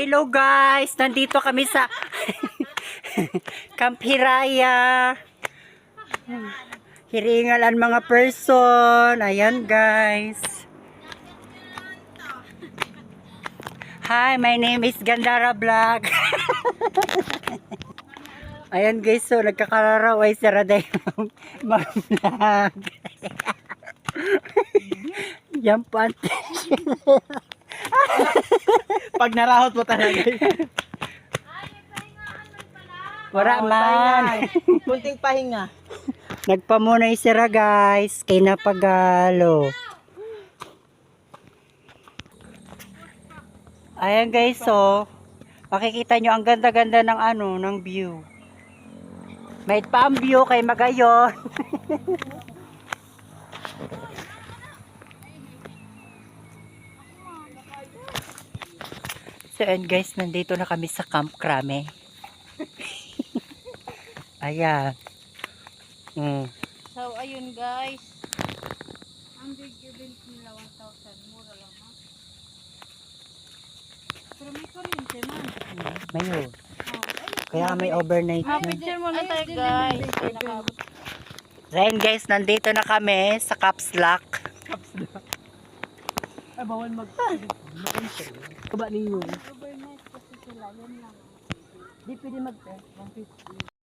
Hello guys, nandito kami sa Camp Hiraya. Hiringalan mga person. Ayan guys. Hi, my name is Gandara Vlog. Ayan guys, so nagkakararaway si Raday mag-vlog. Yan po. Pag narahot mo talaga. Wala man. Kunting pahinga. Nagpamunay sira guys. Kay napagalo. Ayan guys, so makikita nyo ang ganda-ganda ng ng view. May pa ang view kay Magayon. So and guys, nandito na kami sa Camp Krame. Ayan. So ayun guys. Ang video bill nila 1,000. Mura lang ha. Pero may kuryente man. Mayo. Kaya may overnight na. Picture muna tayo guys. Then guys, nandito na kami sa Caps Lock. Ay, bawal Kaba ninyo. Overnight kasi sila. Yan lang. Di pwede mag-test. 150.